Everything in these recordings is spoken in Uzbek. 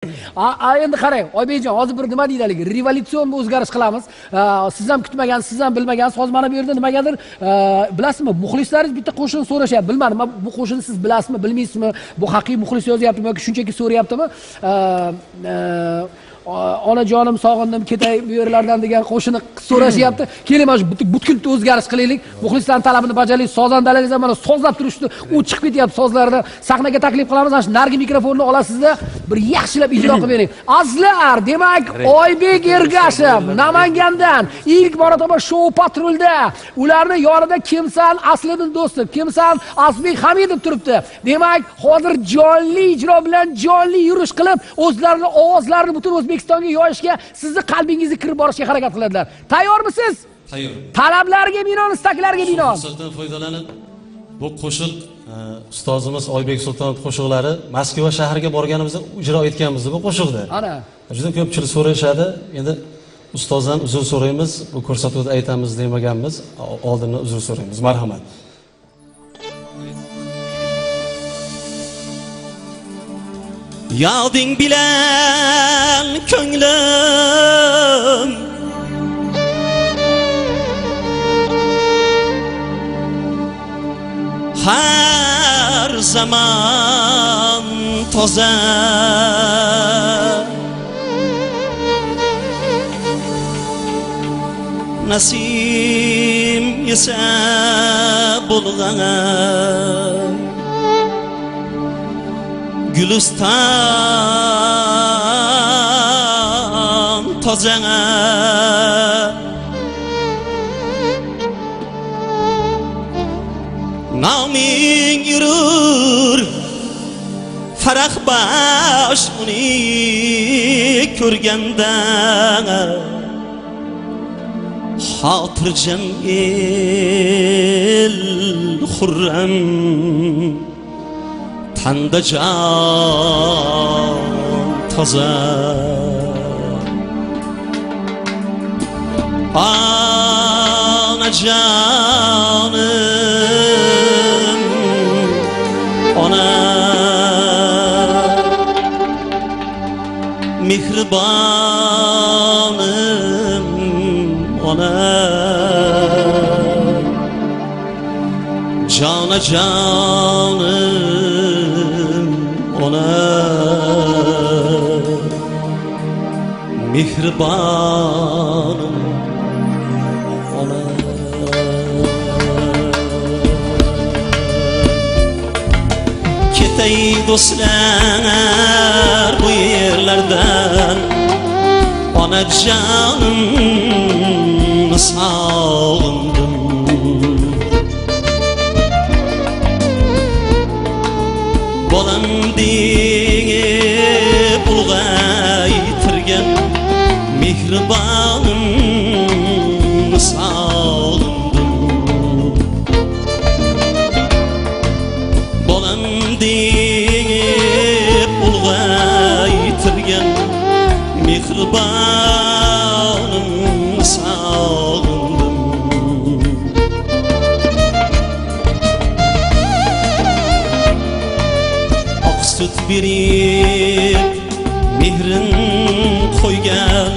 Endi qarang, Oybekjon, hozir bir nima deydilar, revolyutsion o'zgarish qilamiz. Siz ham kutmagan, siz ham bilmagan, hozir mana bu yerda nimagadir, bilasizmi, muxlislaringiz bitta qo'shiq so'rashyapti. Bilmadim, bu qo'shiqni siz bilasizmi, bilmaysizmi? Bu haqiqiy muxlis yozyaptimi yoki shunchaki so'rayaptimi? Onajonim sog'indim, ketay bu yerlardan degan qo'shini so'rashyapti. Keling, mana butkul o'zgarish qilaylik. Muxlislarning talabini bajaraylik. Sozandalaringiz mana sozlab turishdi. U chiqib ketyapti sozlardan. Sahnaga taklif qilamiz. Mana shu nargi mikrofonni olasizda, bir yaxshilab ijro qilib bering. Azizlar, demak, Oybek Ergashev Namangandan ilk marotaba Show Patrulda. Ularni yonida Kimsan Asliddin Do'stov, Kimsan Asbek Hamidov turibdi. Demak, hozir jonli ijro bilan jonli yurish qilib, o'zlarining ovozlarini butun O'zbekistonga yoyishga, sizni qalbingizga kirib borishga harakat qiladilar. Tayyormisiz? Tayyor. Talablarga binoan, istaklarga binoan. Fursatdan foydalanib, bu qo'shiq ustozimiz Oybek Sultonov qo'shiqlari Moskva shahriga borganimizda ijro etganmiz bu qo'shiqda. Ana. Juda ko'pchilik so'rashadi. Endi ustozdan uzr so'raymiz. Bu ko'rsatuvda aytamiz demaganmiz. Oldindan uzr so'raymiz. Marhamat. Yalding bilan ko'nglim har zaman toza nasim esa bo'lgan Gülistan tozana Naming yürür Farah baş uni ko'rganda Xotirjam el xurram Tanda can taze Ana canım Ona Mihribanım Ona Cana canım Ona mihribanım ona Ketay dostlar bu yerlerden Ona canım sağındım Bolam deyip ulgaytırgen Mihribanım sağındım Bolam deyip ulgaytırgen Mihribanım sağındım Süt berip mehrin qo'ygan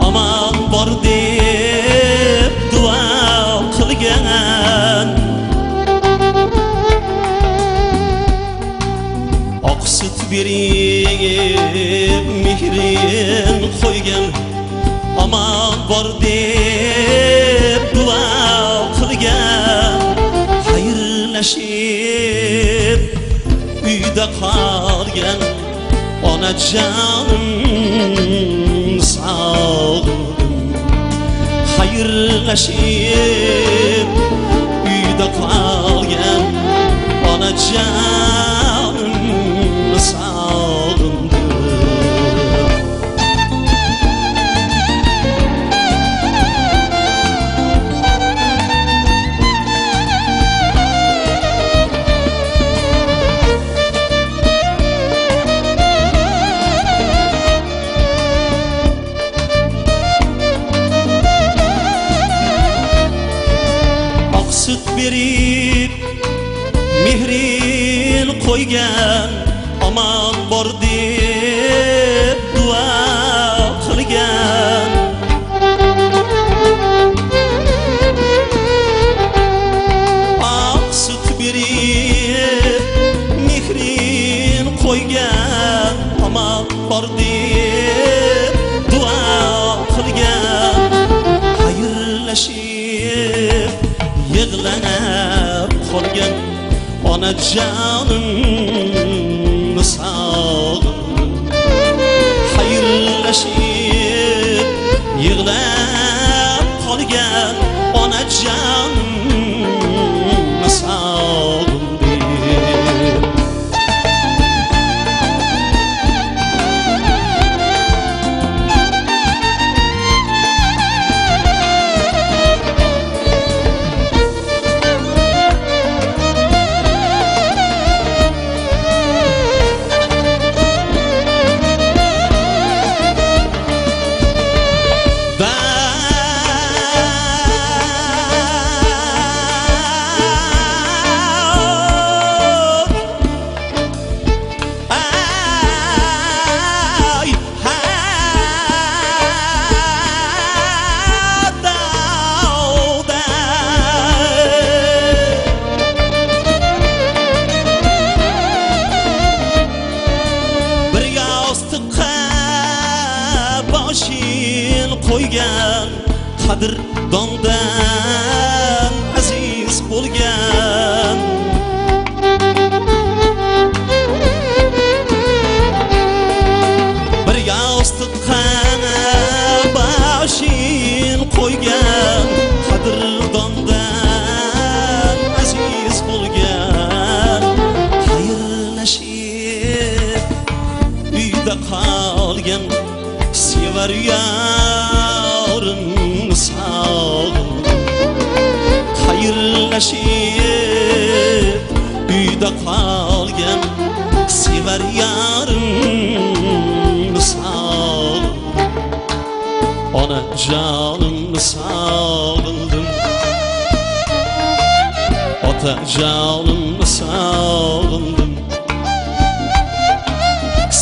aman bor deb duo qilgan oq süt berip mehrin qo'ygan aman bor deb duo qilgan xayrlashib uyda qolgan ona canım sağladım xayrlashib uyda qolgan ona canım sağladım süt berip mehrin qo'ygan aman bor deb bor deb duo qilgan, xayrlashib yig'lanib qolgan onajonimni sog'indim. Xayrlashib yig'lab qolgan onajonimni sog'indim. Boshing qo'ygan qadrdondan aziz bo'lgan, bir yostiqqa boshing qo'ygan qadrdondan aziz bo'lgan, xayrlashib uyda qolgan sevar yorimni sog'indim. Xayrlashib uyda qolgan sevar yorimni sog'indim. Onajonimni sog'indim. Otajonimni sog'indim.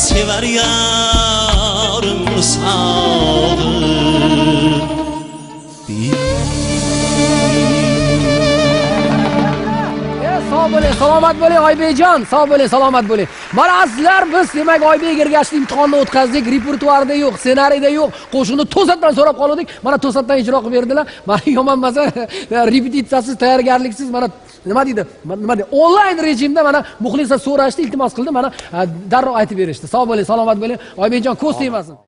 Sevar yorimni sog'indim. Sog' bo'ling, salomat bo'ling Oybekjon, sog' bo'ling, salomat bo'ling. Mana sizlar biz demak Oybek Ergashevning imtihonini o'tkazdik, repertuarida yo'q, ssenariyda yo'q, qo'shiqni to'satdan so'rab qoldik. Mana to'satdan ijro qilib berdilar. Mana yomon emas, repetitsiyasiz, tayyorgarliksiz, mana nima deydi? Onlayn rejimda mana muxlislar so'rashdi, iltimos qildi, mana darrov aytib berishdi. Sog' bo'ling, salomat bo'ling. Oybekjon ko'z tegmasin.